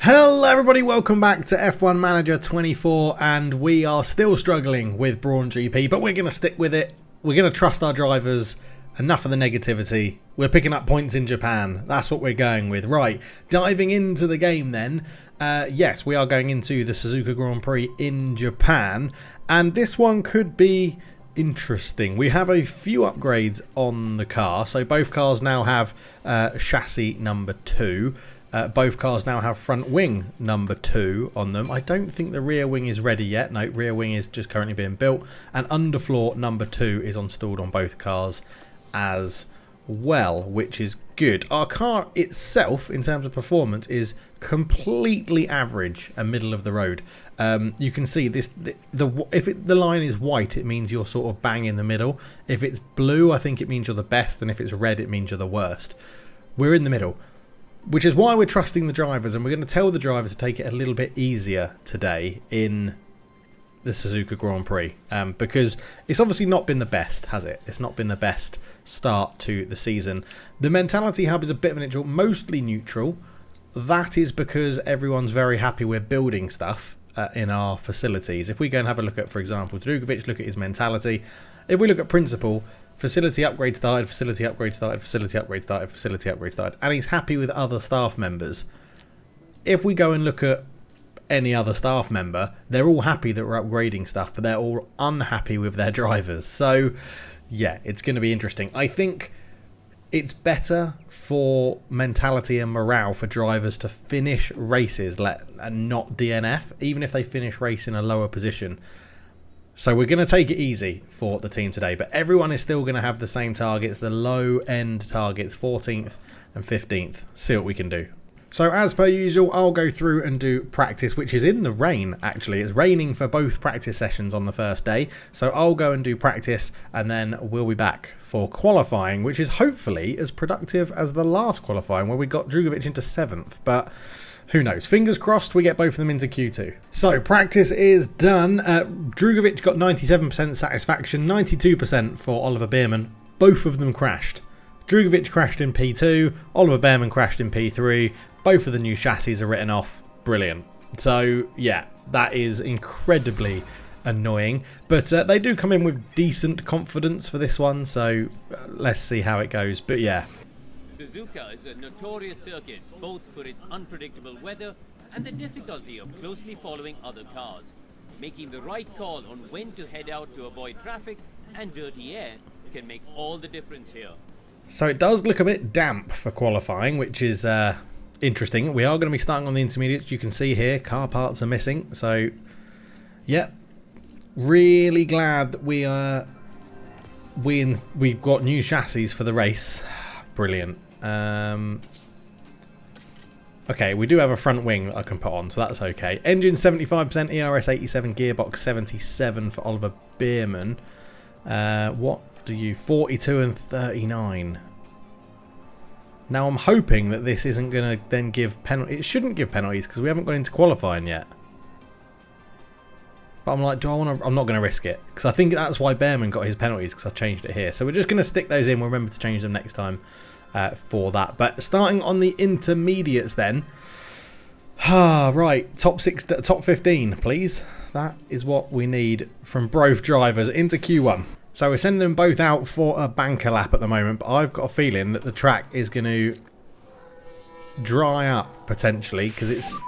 Hello everybody, welcome back to F1 Manager 24, and we are still struggling with Brawn GP, but we're going to stick with it. We're going to trust our drivers. Enough of the negativity. We're picking up points in Japan. That's what we're going with. Right, diving into the game then. Yes, we are going into the Suzuka Grand Prix in Japan, and this one could be interesting. We have a few upgrades on the car. So both cars now have chassis number 2. Both cars now have front wing number 2 on them. I don't think the rear wing is ready yet. No, rear wing is just currently being built. And underfloor number 2 is installed on both cars as well, which is good. Our car itself, in terms of performance, is completely average and middle of the road. You can see this. If the line is white, it means you're sort of bang in the middle. If it's blue, I think it means you're the best. And if it's red, it means you're the worst. We're in the middle, which is why we're trusting the drivers, and we're going to tell the drivers to take it a little bit easier today in the Suzuka Grand Prix, because it's obviously not been the best, has it? It's not been the best start to the season. The mentality hub is a bit of an neutral, mostly neutral. That is because everyone's very happy we're building stuff in our facilities. If we go and have a look at, for example, Drugovic, look at his mentality. If we look at principle, facility upgrade started, facility upgrade started, facility upgrade started, facility upgrade started, and he's happy with other staff members. If we go and look at any other staff member, they're all happy that we're upgrading stuff, but they're all unhappy with their drivers. So yeah, it's going to be interesting. I think it's better for mentality and morale for drivers to finish races and not DNF, even if they finish race in a lower position. So we're going to take it easy for the team today, but everyone is still going to have the same targets, the low-end targets, 14th and 15th. See what we can do. So as per usual, I'll go through and do practice, which is in the rain, actually. It's raining for both practice sessions on the first day. So I'll go and do practice, and then we'll be back for qualifying, which is hopefully as productive as the last qualifying, where we got Drugovic into 7th. But who knows? Fingers crossed we get both of them into Q2. So practice is done. Drugovic got 97% satisfaction, 92% for Oliver Bierman. Both of them crashed. Drugovic crashed in P2, Oliver Bierman crashed in P3. Both of the new chassis are written off. Brilliant. So yeah, that is incredibly annoying. But they do come in with decent confidence for this one. So let's see how it goes. But yeah. Suzuka is a notorious circuit, both for its unpredictable weather and the difficulty of closely following other cars. Making the right call on when to head out to avoid traffic and dirty air can make all the difference here. So it does look a bit damp for qualifying, which is interesting. We are going to be starting on the intermediates. You can see here car parts are missing. So yeah, really glad that we've got new chassis for the race. Brilliant. Okay, we do have a front wing that I can put on, so that's okay. Engine 75%, ERS 87, gearbox 77 for Oliver Bierman. What do you... 42 and 39. Now I'm hoping that this isn't going to then give penalties. It shouldn't give penalties because we haven't got into qualifying yet. But I'm like, do I want to... I'm not going to risk it, because I think that's why Bierman got his penalties, because I changed it here. So we're just going to stick those in. We'll remember to change them next time for that. But starting on the intermediates then. Right, top 15, please. That is what we need from both drivers into Q1. So we're sending them both out for a banker lap at the moment, but I've got a feeling that the track is going to dry up potentially, because it's...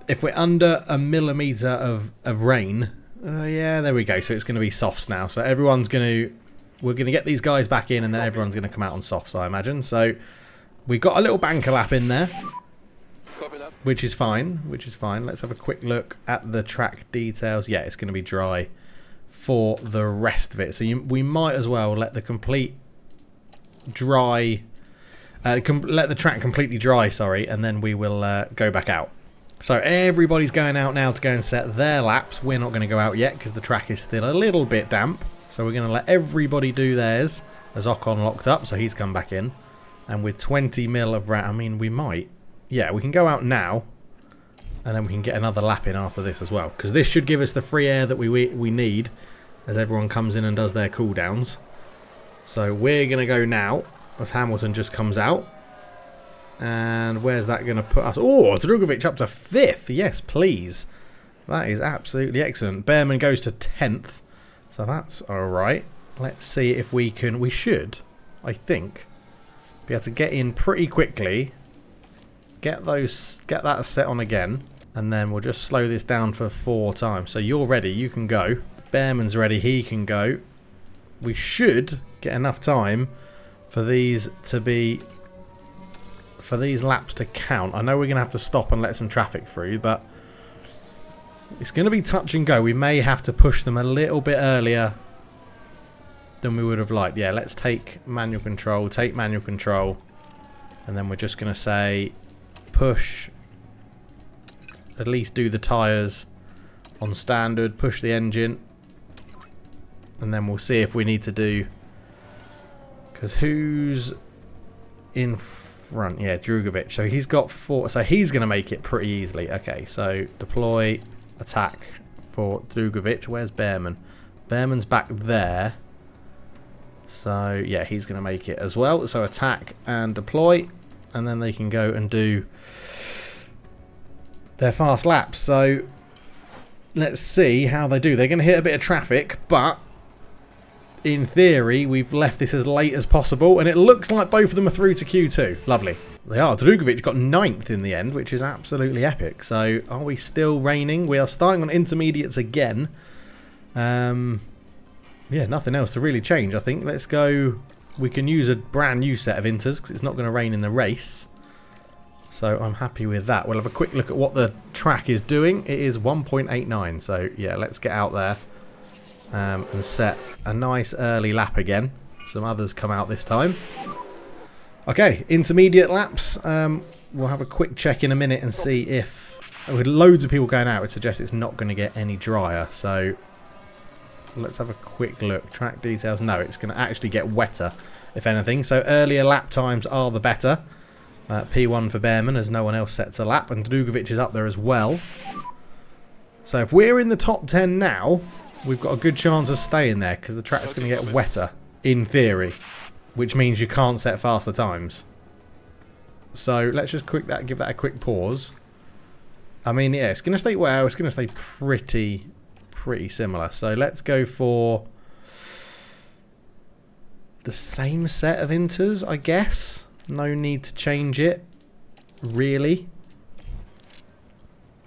If we're under a millimetre of rain, yeah, there we go. So it's going to be softs now. So everyone's going to... We're going to get these guys back in, and then everyone's going to come out on softs, I imagine. So we've got a little banker lap in there, which is fine. Let's have a quick look at the track details. Yeah, it's going to be dry for the rest of it. So we might as well let the complete dry... let the track completely dry, sorry, and then we will go back out. So everybody's going out now to go and set their laps. We're not going to go out yet because the track is still a little bit damp. So we're going to let everybody do theirs. There's Ocon locked up, so he's come back in. And with 20 mil of I mean, we might. Yeah, we can go out now. And then we can get another lap in after this as well. Because this should give us the free air that we need as everyone comes in and does their cooldowns. So we're going to go now as Hamilton just comes out. And where's that going to put us? Oh, Drugovic up to 5th. Yes, please. That is absolutely excellent. Behrman goes to 10th. So that's alright. Let's see if we can... We should, I think, be able to get in pretty quickly. Get that set on again. And then we'll just slow this down for 4 times. So you're ready. You can go. Behrman's ready. He can go. We should get enough time for these to be... For these laps to count. I know we're going to have to stop and let some traffic through, but it's going to be touch and go. We may have to push them a little bit earlier than we would have liked. Yeah, let's take manual control. Take manual control. And then we're just going to say push. At least do the tyres on standard. Push the engine. And then we'll see if we need to do... Because who's in front? Yeah, Drugovic. So he's got 4. So he's going to make it pretty easily. Okay, so deploy attack for Drugovic. Where's Behrman? Behrman's back there. So yeah, he's going to make it as well. So attack and deploy. And then they can go and do their fast laps. So let's see how they do. They're going to hit a bit of traffic, but in theory, we've left this as late as possible, and it looks like both of them are through to Q2. Lovely. They are. Drugovic got 9th in the end, which is absolutely epic. So, are we still reigning? We are starting on intermediates again. Yeah, nothing else to really change, I think. Let's go. We can use a brand new set of inters, because it's not going to rain in the race. So, I'm happy with that. We'll have a quick look at what the track is doing. It is 1.89. So, yeah, let's get out there. And set a nice early lap again. Some others come out this time. Okay, intermediate laps. We'll have a quick check in a minute and see if... With loads of people going out, it would suggest it's not going to get any drier. So let's have a quick look. Track details. No, it's going to actually get wetter, if anything. So earlier lap times are the better. P1 for Behrman, as no one else sets a lap. And Drugovic is up there as well. So if we're in the top 10 now... We've got a good chance of staying there because the track's going to get wetter, in theory, which means you can't set faster times. So let's just give that a quick pause. I mean, yeah, it's going to stay well. It's going to stay pretty similar. So let's go for the same set of inters, I guess. No need to change it, really.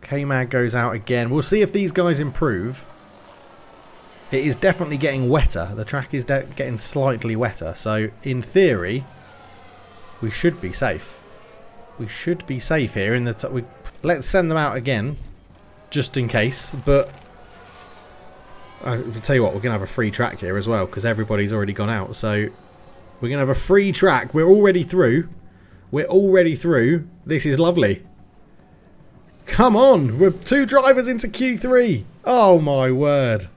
K-Mag goes out again. We'll see if these guys improve. It is definitely getting wetter. The track is getting slightly wetter. So, in theory, we should be safe. We should be safe here. Let's send them out again, just in case. But, I'll tell you what, we're going to have a free track here as well, because everybody's already gone out. So, we're going to have a free track. We're already through. We're already through. This is lovely. Come on. We're 2 drivers into Q3. Oh, my word.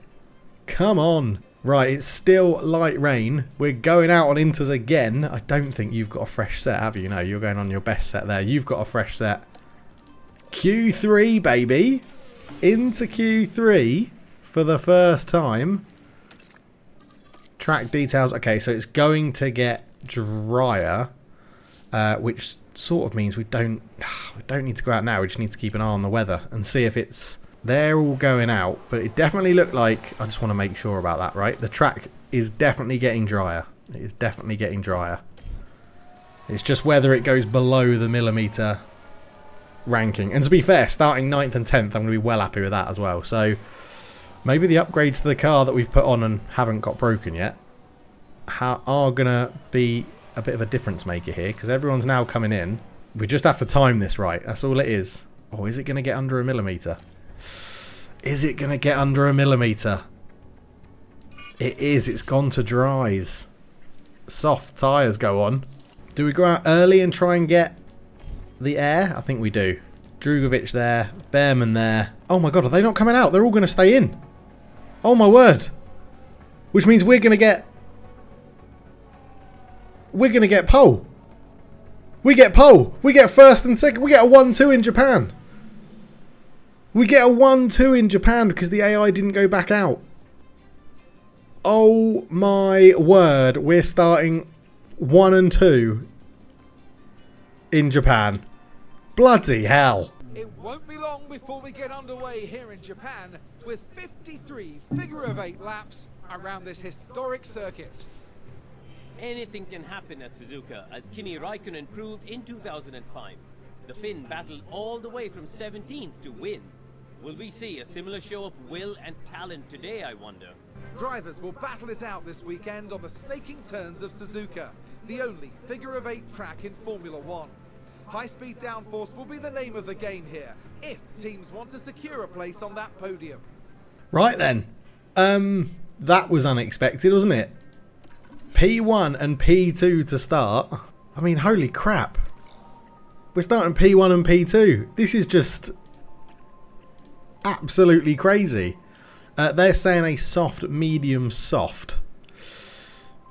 Come on. Right, it's still light rain. We're going out on inters again. I don't think you've got a fresh set, have you? No, you're going on your best set there. You've got a fresh set. Q3, baby. Into Q3 for the first time. Track details. Okay, so it's going to get drier, which sort of means we don't need to go out now. We just need to keep an eye on the weather and see if it's... They're all going out, but it definitely looked like... I just want to make sure about that, right? The track is definitely getting drier. It is definitely getting drier. It's just whether it goes below the millimetre ranking. And to be fair, starting 9th and 10th, I'm going to be well happy with that as well. So, maybe the upgrades to the car that we've put on and haven't got broken yet are going to be a bit of a difference maker here, because everyone's now coming in. We just have to time this right. That's all it is. Oh, is it going to get under a millimetre? Is it going to get under a millimetre? It is. It's gone to dries. Soft tyres go on. Do we go out early and try and get the air? I think we do. Drugovic there. Behrman there. Oh my god, are they not coming out? They're all going to stay in. Oh my word. Which means we're going to get... We're going to get pole. We get pole. We get first and second. We get a 1-2 in Japan. We get a 1-2 in Japan because the AI didn't go back out. Oh my word. We're starting 1 and 2 in Japan. Bloody hell. It won't be long before we get underway here in Japan with 53 figure-of-8 laps around this historic circuit. Anything can happen at Suzuka, as Kimi Raikkonen proved in 2005. The Finn battled all the way from 17th to win. Will we see a similar show of will and talent today, I wonder? Drivers will battle it out this weekend on the snaking turns of Suzuka, the only figure-of-8 track in Formula One. High-speed downforce will be the name of the game here, if teams want to secure a place on that podium. Right then. That was unexpected, wasn't it? P1 and P2 to start. I mean, holy crap. We're starting P1 and P2. This is just absolutely crazy. They're saying a soft, medium, soft.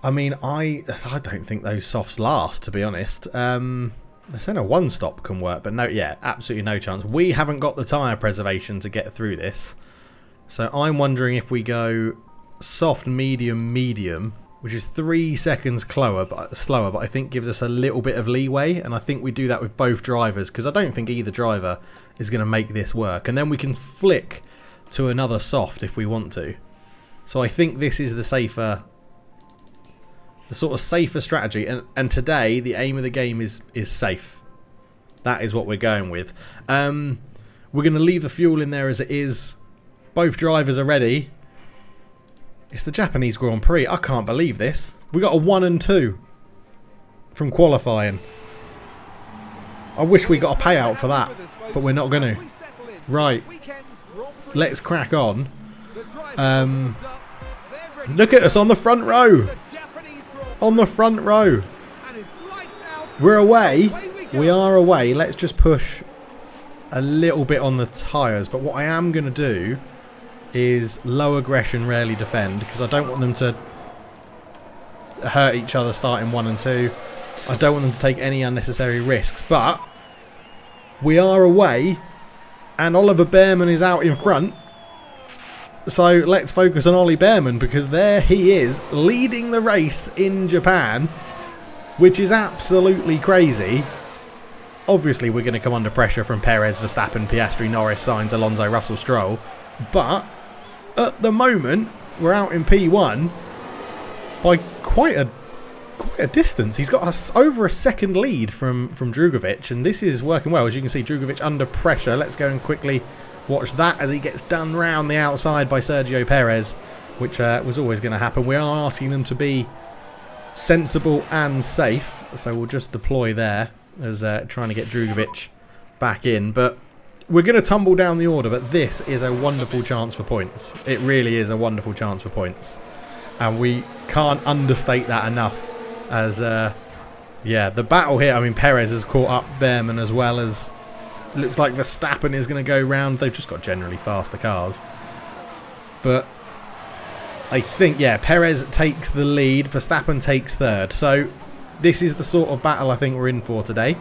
I mean, I don't think those softs last, to be honest. They're saying a one-stop can work, but no, yeah, absolutely no chance. We haven't got the tyre preservation to get through this. So I'm wondering if we go soft, medium, medium, which is 3 seconds slower, but I think gives us a little bit of leeway. And I think we do that with both drivers, because I don't think either driver is going to make this work. And then we can flick to another soft if we want to. So I think this is the sort of safer strategy, and today the aim of the game is safe. That is what we're going with. We're going to leave the fuel in there as it is. Both drivers are ready. It's the Japanese Grand Prix. I can't believe this. We got a 1 and 2 from qualifying. I wish we got a payout for that, but we're not going to. Right, let's crack on. Look at us on the front row. On the front row. We're away. We are away. Let's just push a little bit on the tyres. But what I am going to do is low aggression, rarely defend, because I don't want them to hurt each other starting 1 and 2. I don't want them to take any unnecessary risks. But we are away, and Oliver Bearman is out in front. So let's focus on Ollie Bearman, because there he is leading the race in Japan, which is absolutely crazy. Obviously we're going to come under pressure from Perez, Verstappen, Piastri, Norris, Sainz, Alonso, Russell, Stroll, but at the moment we're out in P1 by quite a distance. He's got us over a second lead from Drugovich, and this is working well. As you can see, Drugovich under pressure. Let's go and quickly watch that as he gets done round the outside by Sergio Perez, which was always going to happen. We are asking them to be sensible and safe, so we'll just deploy there as trying to get Drugovich back in. But we're going to tumble down the order, but this is a wonderful chance for points. It really is a wonderful chance for points, and we can't understate that enough. As yeah, the battle here, I mean, Perez has caught up Bearman, as well as looks like Verstappen is going to go round. They've just got generally faster cars. But I think, yeah, Perez takes the lead. Verstappen takes third. So this is the sort of battle I think we're in for today.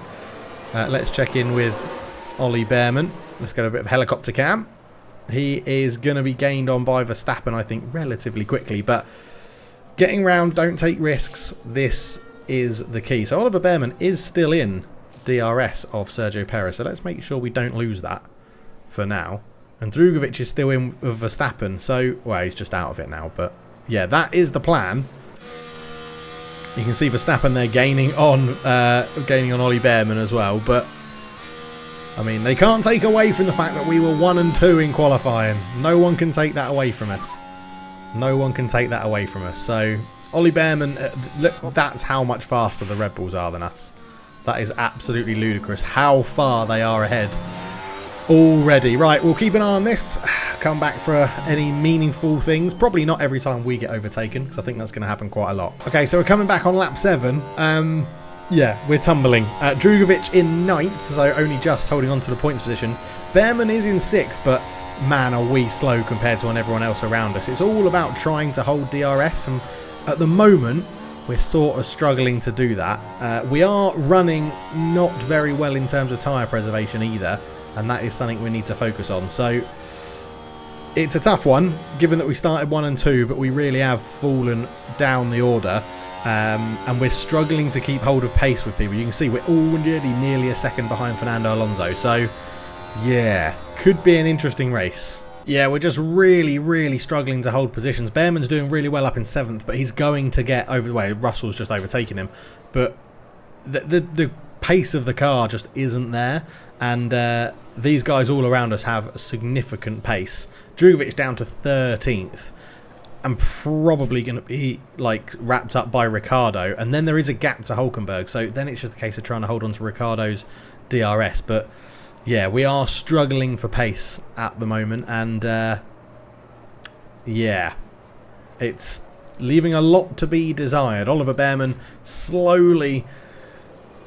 Let's check in with Ollie Bearman. Let's get a bit of helicopter cam. He is going to be gained on by Verstappen, I think, relatively quickly. But getting round, don't take risks. This is the key. So Oliver Bearman is still in DRS of Sergio Perez, so let's make sure we don't lose that for now. And Drugovich is still in with Verstappen, so, well, he's just out of it now, but yeah, that is the plan. You can see Verstappen there gaining on Ollie Bearman as well, but I mean, they can't take away from the fact that we were 1 and 2 in qualifying. No one can take that away from us. No one can take that away from us. So Ollie Bearman, look, that's how much faster the Red Bulls are than us. That is absolutely ludicrous how far they are ahead already. Right, we'll keep an eye on this. Come back for any meaningful things. Probably not every time we get overtaken, because I think that's going to happen quite a lot. Okay, so we're coming back on lap 7. Yeah, we're tumbling. Drugovich in 9th, so only just holding on to the points position. Bearman is in 6th, but man, are we slow compared to on everyone else around us. It's all about trying to hold DRS, and at the moment we're sort of struggling to do that. We are running not very well in terms of tyre preservation either, and that is something we need to focus on. So it's a tough one, given that we started 1 and 2, but we really have fallen down the order. and we're struggling to keep hold of pace with people. You can see we're already nearly a second behind Fernando Alonso, so yeah, could be an interesting race. Yeah, we're just really struggling to hold positions. Behrman's doing really well up in 7th, but he's going to get over the way. Russell's just overtaken him, but the pace of the car just isn't there, and these guys all around us have a significant pace. Drugovich down to 13th. And probably going to be like wrapped up by Ricciardo, and then there is a gap to Hulkenberg, so then it's just a case of trying to hold on to Ricciardo's DRS. But yeah, we are struggling for pace at the moment, and yeah, it's leaving a lot to be desired. Oliver Behrman slowly,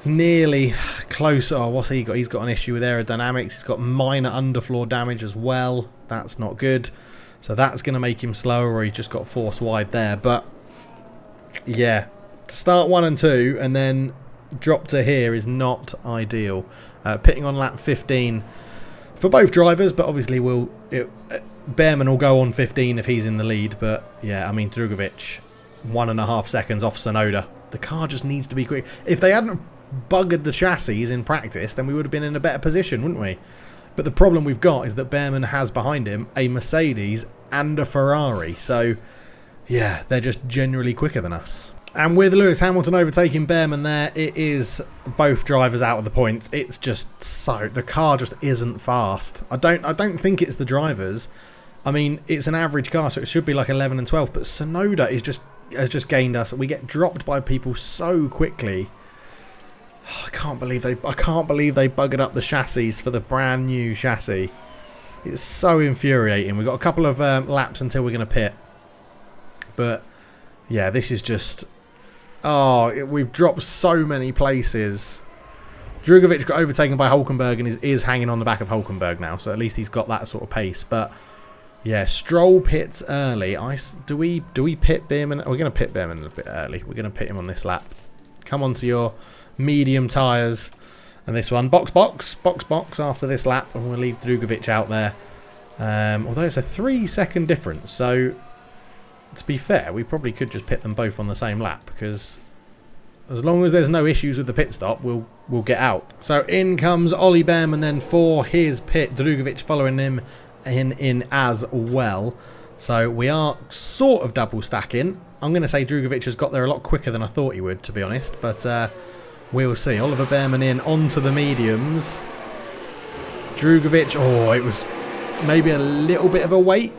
nearly close. Oh, what's he got? He's got an issue with aerodynamics. He's got minor underfloor damage as well. That's not good. So that's going to make him slower, or he just got forced wide there. But yeah, to start 1 and 2 and then drop to here is not ideal. Pitting on lap 15 for both drivers, but obviously Behrman will go on 15 if he's in the lead. But yeah, I mean, Drugovich 1.5 seconds off Tsunoda. The car just needs to be quick. If they hadn't buggered the chassis in practice, then we would have been in a better position, wouldn't we? But the problem we've got is that Behrman has behind him a Mercedes and a Ferrari. So, yeah, they're just generally quicker than us. And with Lewis Hamilton overtaking Behrman there, it is both drivers out of the points. It's just so... the car just isn't fast. I don't think it's the drivers. I mean, it's an average car, so it should be like 11 and 12. But Tsunoda has just gained us. We get dropped by people so quickly. I can't believe they buggered up the chassis for the brand new chassis. It's so infuriating. We've got a couple of laps until we're going to pit, but yeah, this is just we've dropped so many places. Drugovich got overtaken by Hulkenberg and is hanging on the back of Hulkenberg now, so at least he's got that sort of pace. But yeah, Stroll pits early. Do we pit Behrman? We're going to pit Behrman a little bit early. We're going to pit him on this lap. Come on to your medium tyres, and this one box after this lap, and we'll leave Drugovich out there, although it's a 3-second difference, so to be fair we probably could just pit them both on the same lap, because as long as there's no issues with the pit stop, we'll get out. So in comes Ollie Behrman then for his pit, Drugovich following him in as well, so we are sort of double stacking. I'm going to say Drugovich has got there a lot quicker than I thought he would, to be honest, but we'll see. Oliver Behrman in onto the mediums. Drugovich, it was maybe a little bit of a wait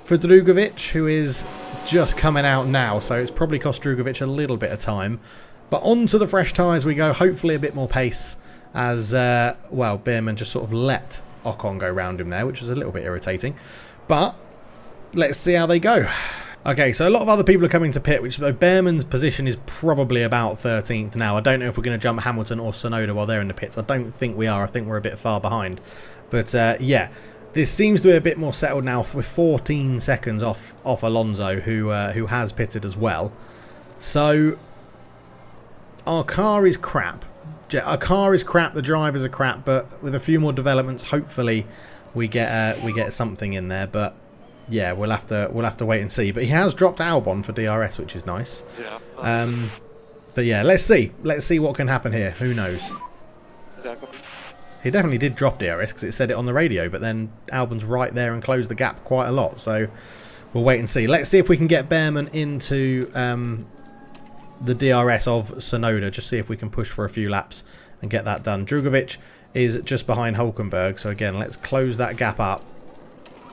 for Drugovich, who is just coming out now, so it's probably cost Drugovich a little bit of time. But onto the fresh tyres we go, hopefully a bit more pace, as, Behrman just sort of let Ocon go round him there, which was a little bit irritating. But let's see how they go. Okay, so a lot of other people are coming to pit, which Behrman's position is probably about 13th now. I don't know if we're going to jump Hamilton or Tsunoda while they're in the pits. I don't think we are. I think we're a bit far behind. But yeah, this seems to be a bit more settled now with 14 seconds off Alonso, who has pitted as well. So our car is crap. Our car is crap. The drivers are crap. But with a few more developments, hopefully we get something in there. But yeah, we'll have to wait and see. But he has dropped Albon for DRS, which is nice. Yeah. But yeah, let's see what can happen here. Who knows? He definitely did drop DRS because it said it on the radio. But then Albon's right there and closed the gap quite a lot. So we'll wait and see. Let's see if we can get Behrman into the DRS of Tsunoda. Just see if we can push for a few laps and get that done. Drugovich is just behind Hulkenberg. So again, let's close that gap up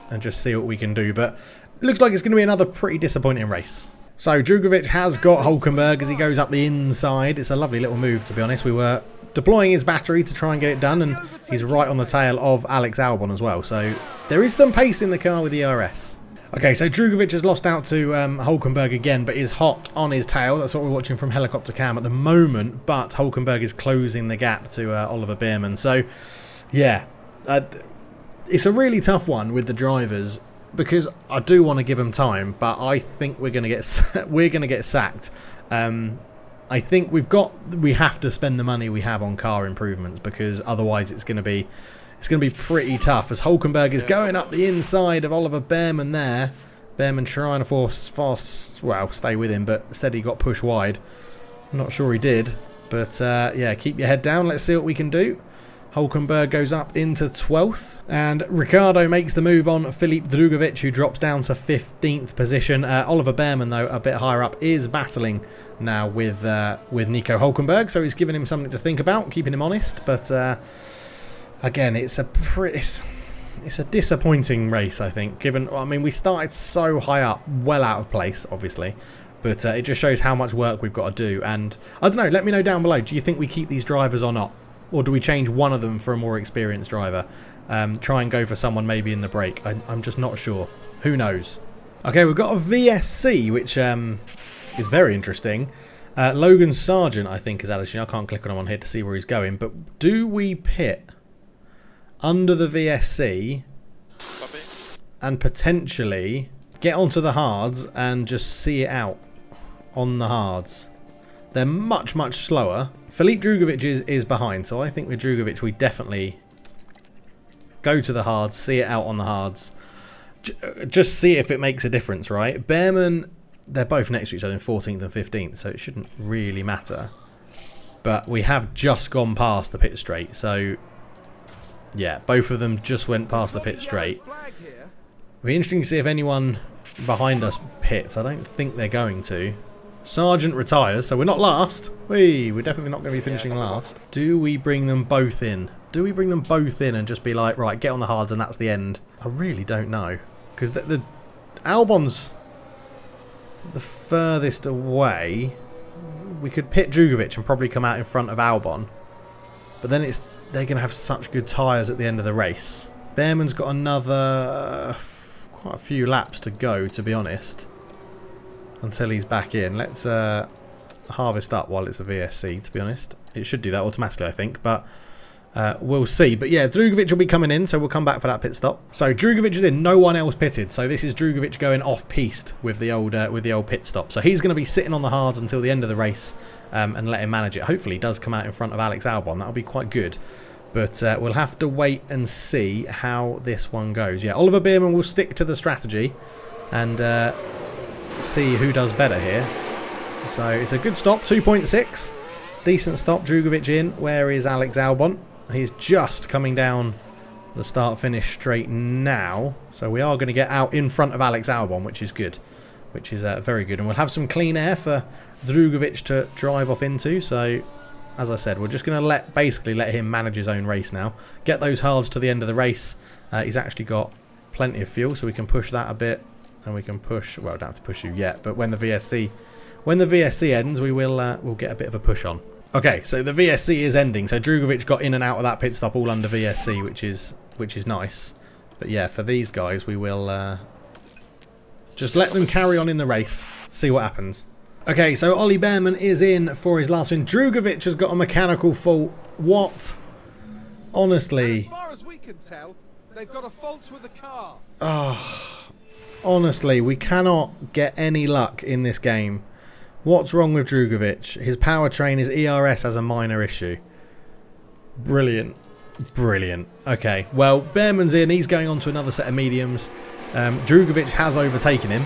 and just see what we can do. But it looks like it's going to be another pretty disappointing race. So Drugovich has got Hulkenberg as he goes up the inside. It's a lovely little move, to be honest. We were deploying his battery to try and get it done, and he's right on the tail of Alex Albon as well. So there is some pace in the car with the DRS. Okay, so Drugovich has lost out to Hulkenberg again, but is hot on his tail. That's what we're watching from helicopter cam at the moment. But Hulkenberg is closing the gap to Oliver Behrman. So yeah, it's a really tough one with the drivers because I do want to give them time, but I think we're going to get sacked. I think we have to spend the money we have on car improvements, because otherwise it's going to be pretty tough, as Hulkenberg is going up the inside of Oliver Behrman there, Behrman trying to stay with him, but said he got pushed wide. I'm not sure he did, but yeah, keep your head down. Let's see what we can do. Hulkenberg goes up into 12th, and Ricciardo makes the move on Filip Drugovich, who drops down to 15th position. Oliver Behrman, though, a bit higher up, is battling now with Nico Hulkenberg, so he's giving him something to think about, keeping him honest. But again, it's a disappointing race, I think. I mean, we started so high up, well out of place, obviously. But it just shows how much work we've got to do. And I don't know, let me know down below. Do you think we keep these drivers or not? Or do we change one of them for a more experienced driver? Try and go for someone maybe in the break. I'm just not sure. Who knows? Okay, we've got a VSC, which is very interesting. Logan Sargent, I think, is added. I can't click on him on here to see where he's going. But do we pit under the VSC and potentially get onto the hards and just see it out on the hards? They're much, much slower. Filip Drugovich is behind, so I think with Drugovich we definitely go to the hards, see it out on the hards. Just see if it makes a difference, right? Behrman, they're both next to each other in 14th and 15th, so it shouldn't really matter. But we have just gone past the pit straight, so yeah, both of them just went past the pit straight. It'll be interesting to see if anyone behind us pits. I don't think they're going to. Sargent retires, so we're not last. We're definitely not going to be finishing last. Do we bring them both in? Do we bring them both in and just be like, right, get on the hards and that's the end? I really don't know. Because the Albon's the furthest away. We could pit Drugovich and probably come out in front of Albon. But then they're going to have such good tyres at the end of the race. Behrman's got another quite a few laps to go, to be honest, until he's back in. Let's harvest up while it's a VSC, to be honest. It should do that automatically, I think, but we'll see. But yeah, Drugovich will be coming in, so we'll come back for that pit stop. So Drugovich is in, no one else pitted, so this is Drugovich going off-piste with the old pit stop. So he's going to be sitting on the hards until the end of the race and let him manage it. Hopefully he does come out in front of Alex Albon. That'll be quite good. But we'll have to wait and see how this one goes. Yeah, Oliver Behrman will stick to the strategy and see who does better here. So it's a good stop, 2.6. Decent stop. Drugovich in. Where is Alex Albon? He's just coming down the start-finish straight now. So we are going to get out in front of Alex Albon, which is good. Which is very good. And we'll have some clean air for Drugovich to drive off into. So, as I said, we're just going to basically let him manage his own race now. Get those hards to the end of the race. He's actually got plenty of fuel, so we can push that a bit. And we can push, well, I don't have to push you yet, but when the VSC ends, we'll get a bit of a push on. Okay, so the VSC is ending. So Drugovich got in and out of that pit stop all under VSC, which is nice. But yeah, for these guys, we will just let them carry on in the race, see what happens. Okay, so Ollie Behrman is in for his last win. Drugovich has got a mechanical fault. What? Honestly. And as far as we can tell, they've got a fault with the car. Oh. Honestly, we cannot get any luck in this game. What's wrong with Drugovich? His powertrain, his ERS has a minor issue. Brilliant. Brilliant. Okay, well, Behrman's in. He's going on to another set of mediums. Drugovich has overtaken him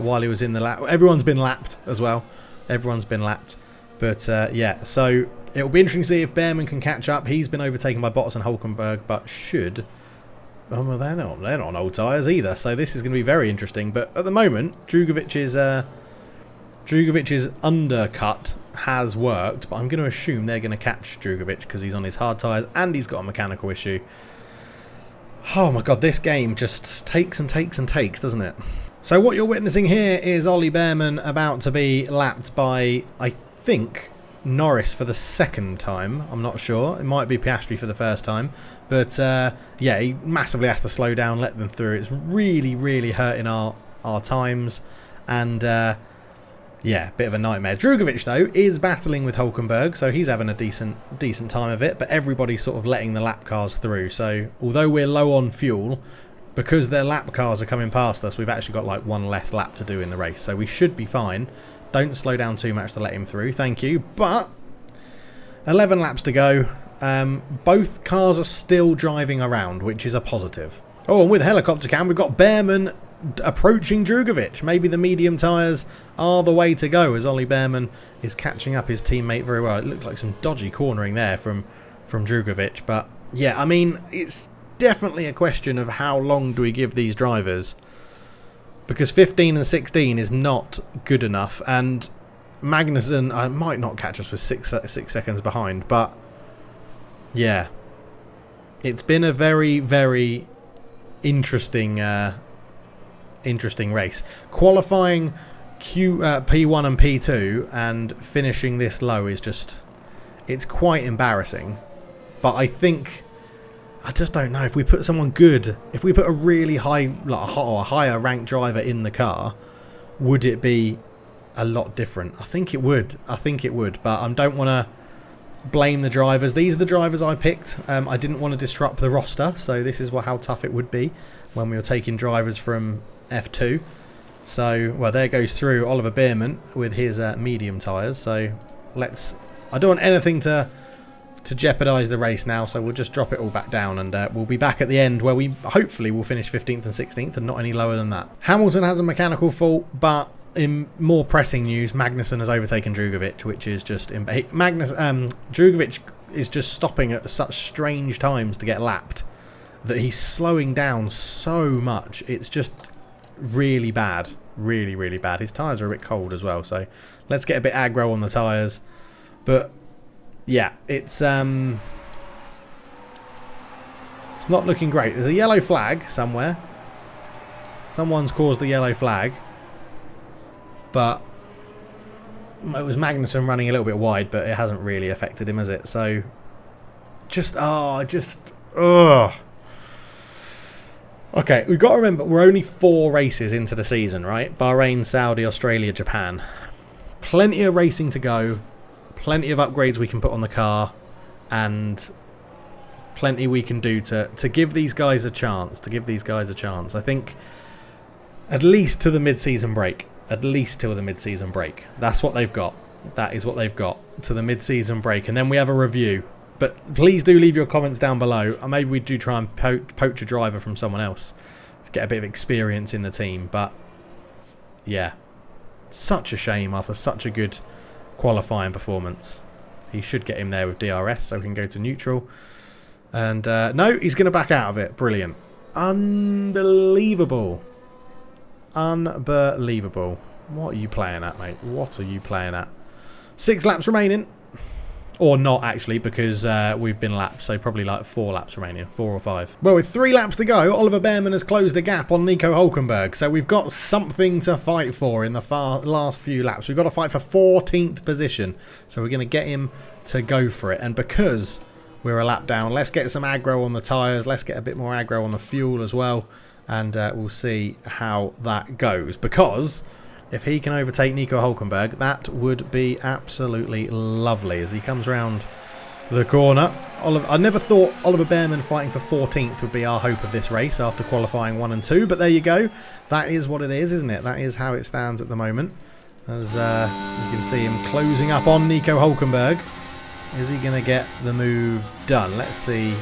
while he was in the lap. Everyone's been lapped as well. Everyone's been lapped. But, yeah, so it'll be interesting to see if Behrman can catch up. He's been overtaken by Bottas and Hulkenberg, but should... Oh, well, they're not on old tyres either, so this is going to be very interesting. But at the moment, Drugovich's undercut has worked, but I'm going to assume they're going to catch Drugovich because he's on his hard tyres and he's got a mechanical issue. Oh my god, this game just takes and takes and takes, doesn't it? So what you're witnessing here is Ollie Behrman about to be lapped by, I think, Norris for the second time. I'm not sure. It might be Piastri for the first time. But, yeah, he massively has to slow down, let them through. It's really, really hurting our times. And, yeah, bit of a nightmare. Drugovich, though, is battling with Hulkenberg, so he's having a decent time of it. But everybody's sort of letting the lap cars through. So, although we're low on fuel, because their lap cars are coming past us, we've actually got, like, one less lap to do in the race. So we should be fine. Don't slow down too much to let him through. Thank you. But 11 laps to go. Both cars are still driving around, which is a positive. Oh, and with helicopter cam, we've got Behrman approaching Drugovic. Maybe the medium tyres are the way to go, as Ollie Bearman is catching up his teammate very well. It looked like some dodgy cornering there from Drugovic. But yeah, I mean, it's definitely a question of how long do we give these drivers, because 15 and 16 is not good enough, and Magnussen might not catch us with six seconds behind, but yeah, it's been a very, very interesting race. Qualifying P1 and P2 and finishing this low is just, it's quite embarrassing. But I just don't know, if we put someone good, if we put a really high, like a higher ranked driver in the car, would it be a lot different? I think it would. But I don't want to blame the drivers. These are the drivers I picked. I didn't want to disrupt the roster, so this is how tough it would be when we were taking drivers from F2. So, well, there goes through Oliver Bearman with his medium tyres. So I don't want anything to jeopardise the race now, so we'll just drop it all back down, and we'll be back at the end where we hopefully will finish 15th and 16th and not any lower than that. Hamilton has a mechanical fault, but in more pressing news, Magnussen has overtaken Drugovic, which is just... Drugovic is just stopping at such strange times to get lapped that he's slowing down so much. It's just really bad. Really, really bad. His tyres are a bit cold as well, so let's get a bit aggro on the tyres. But yeah, it's not looking great. There's a yellow flag somewhere. Someone's caused a yellow flag. But it was Magnussen running a little bit wide, but it hasn't really affected him, has it? So, Okay, we've got to remember, we're only 4 races into the season, right? Bahrain, Saudi, Australia, Japan. Plenty of racing to go. Plenty of upgrades we can put on the car. And plenty we can do to give these guys a chance. I think at least to the mid-season break. That's what they've got. That is what they've got to the mid-season break. And then we have a review. But please do leave your comments down below. Or maybe we do try and poach a driver from someone else to get a bit of experience in the team. But yeah, such a shame after such a good qualifying performance. He should get him there with DRS so we can go to neutral. And no, he's going to back out of it. Brilliant. Unbelievable. What are you playing at, mate? 6 laps remaining. Or not, actually, because we've been lapped. So probably like 4 laps remaining. 4 or 5. Well, with 3 laps to go, Oliver Bearman has closed the gap on Nico Hülkenberg. So we've got something to fight for in the last few laps. We've got to fight for 14th position. So we're going to get him to go for it. And because we're a lap down, let's get some aggro on the tyres. Let's get a bit more aggro on the fuel as well. And we'll see how that goes. Because if he can overtake Nico Hülkenberg, that would be absolutely lovely as he comes round the corner. I never thought Oliver Bearman fighting for 14th would be our hope of this race after qualifying 1 and 2. But there you go. That is what it is, isn't it? That is how it stands at the moment. As you can see him closing up on Nico Hülkenberg. Is he going to get the move done? Let's see.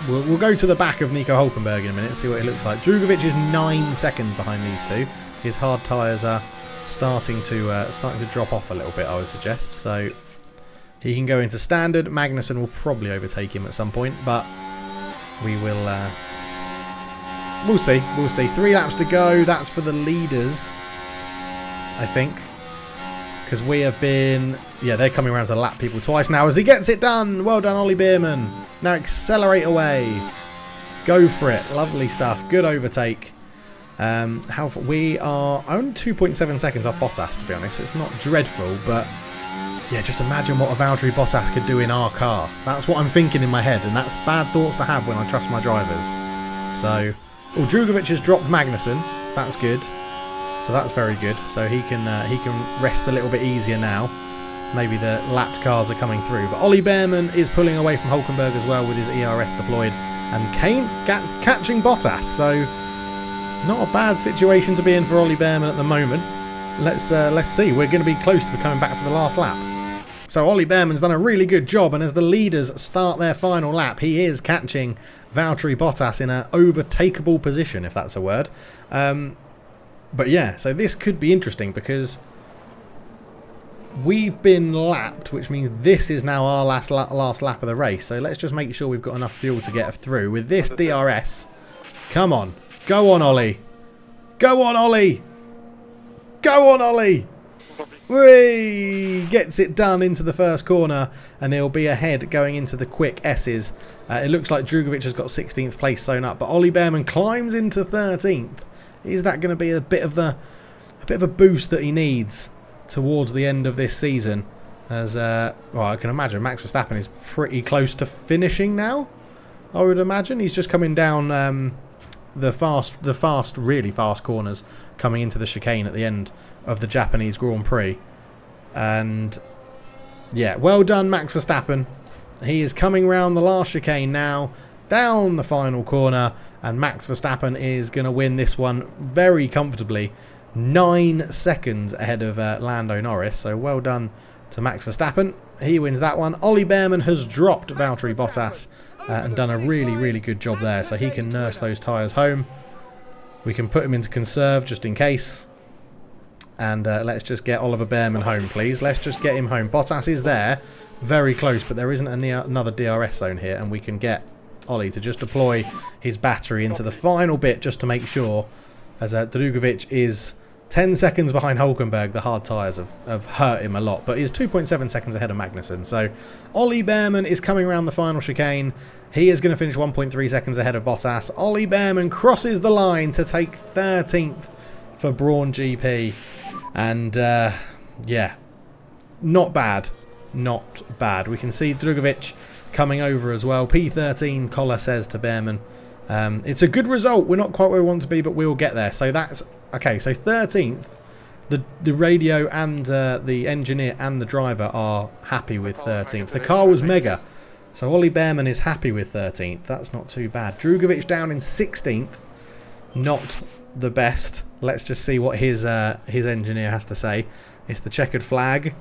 We'll go to the back of Nico Hülkenberg in a minute, see what it looks like. Drugovic is 9 seconds behind these two. His hard tyres are starting to drop off a little bit, I would suggest. So he can go into standard. Magnussen will probably overtake him at some point, but we will. We'll see. 3 laps to go. That's for the leaders, I think, because we have been. Yeah, they're coming around to lap people twice now as he gets it done. Well done, Ollie Bearman. Now accelerate away. Go for it. Lovely stuff. Good overtake. We are only 2.7 seconds off Bottas, to be honest. So it's not dreadful, but yeah, just imagine what a Valtteri Bottas could do in our car. That's what I'm thinking in my head, and that's bad thoughts to have when I trust my drivers. So, Drugovic has dropped Magnussen. That's good. So that's very good. So he can rest a little bit easier now. Maybe the lapped cars are coming through. But Ollie Bearman is pulling away from Hülkenberg as well with his ERS deployed. And catching Bottas. So not a bad situation to be in for Ollie Bearman at the moment. Let's see. We're going to be close to coming back for the last lap. So Ollie Bearman's done a really good job. And as the leaders start their final lap, he is catching Valtteri Bottas in an overtakeable position, if that's a word. But yeah, so this could be interesting because we've been lapped, which means this is now our last lap of the race. So let's just make sure we've got enough fuel to get through. With this DRS, come on. Go on, Ollie. Go on, Ollie. Go on, Ollie. Whee! Gets it done into the first corner, and he'll be ahead going into the quick S's. It looks like Drugovic has got 16th place sewn up, but Ollie Bearman climbs into 13th. Is that going to be a bit of a boost that he needs towards the end of this season? As well, I can imagine Max Verstappen is pretty close to finishing now. I would imagine he's just coming down the really fast corners coming into the chicane at the end of the Japanese Grand Prix. And yeah, well done Max Verstappen. He is coming round the last chicane now, down the final corner, and Max Verstappen is going to win this one very comfortably, 9 seconds ahead of Lando Norris. So well done to Max Verstappen. He wins that one. Ollie Bearman has dropped Valtteri Bottas and done a really good job there, so he can nurse those tyres home. We can put him into conserve just in case. And let's just get Oliver Bearman home, please. Let's just get him home. Bottas is there, very close, but there isn't another DRS zone here, and we can get Ollie to just deploy his battery into the final bit just to make sure, as Drugovic is 10 seconds behind Hulkenberg. The hard tyres have hurt him a lot, but he's 2.7 seconds ahead of Magnussen. So Ollie Bearman is coming around the final chicane. He is going to finish 1.3 seconds ahead of Bottas. Ollie Bearman crosses the line to take 13th for Brawn GP. And yeah, not bad. Not bad. We can see Drugovic coming over as well. P13, Collar says to Bearman. It's a good result. We're not quite where we want to be, but we'll get there. So that's okay. So 13th, the radio and the engineer and the driver are happy with 13th. The car was mega, so Ollie Bearman is happy with 13th. That's not too bad. Drugovic down in 16th, not the best. Let's just see what his engineer has to say. It's the checkered flag.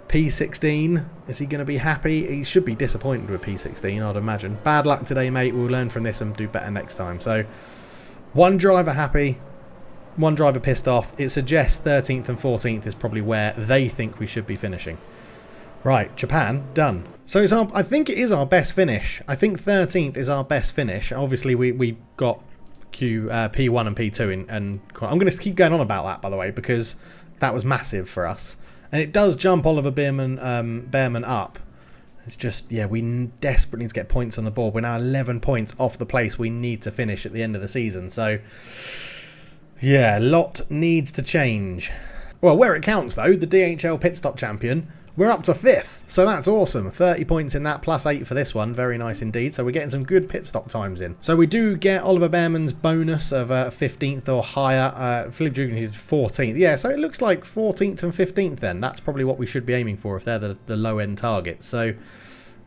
P16, is he going to be happy? He should be disappointed with P16, I'd imagine. Bad luck today, mate. We'll learn from this and do better next time. So, one driver happy, one driver pissed off. It suggests 13th and 14th is probably where they think we should be finishing. Right, Japan, done. So it's I think it is our best finish. I think 13th is our best finish. Obviously, we got P1 and P2 and I'm going to keep going on about that, by the way, because that was massive for us. And it does jump Oliver Bearman up. It's just, yeah, we desperately need to get points on the board. We're now 11 points off the place we need to finish at the end of the season. So, yeah, a lot needs to change. Well, where it counts, though, the DHL Pit Stop Champion, we're up to 5th. So that's awesome. 30 points in that, plus 8 for this one. Very nice indeed. So we're getting some good pit stop times in. So we do get Oliver Bearman's bonus of 15th or higher. Philip Drugovic is 14th. Yeah, so it looks like 14th and 15th then. That's probably what we should be aiming for if they're the low-end targets. So,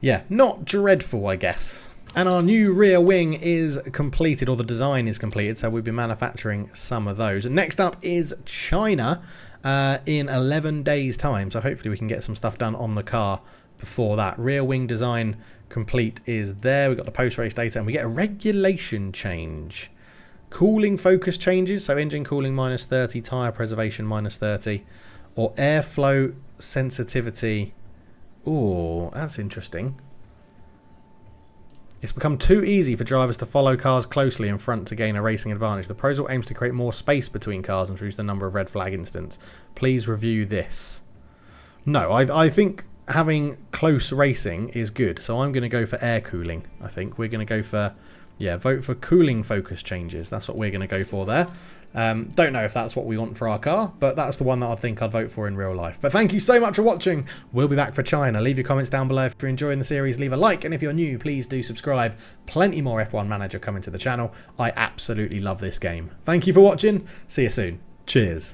yeah, not dreadful, I guess. And our new rear wing is completed, or the design is completed. So we'll be manufacturing some of those. Next up is China. In 11 days time, so hopefully we can get some stuff done on the car before that. Rear wing design complete is there. We've got the post-race data, and we get a regulation change. Cooling focus changes, so engine cooling minus 30, tyre preservation minus 30, or airflow sensitivity. Oh, that's interesting. It's become too easy for drivers to follow cars closely in front to gain a racing advantage. The proposal aims to create more space between cars and reduce the number of red flag incidents. Please review this. No, I think having close racing is good. So I'm going to go for air cooling. I think we're going to go for, yeah, vote for cooling focus changes. That's what we're going to go for there. Don't know if that's what we want for our car, but that's the one that I think I'd vote for in real life. But thank you so much for watching. We'll be back for China. Leave your comments down below if you're enjoying the series. Leave a like, and if you're new, please do subscribe. Plenty more F1 Manager coming to the channel. I absolutely love this game. Thank you for watching. See you soon. Cheers.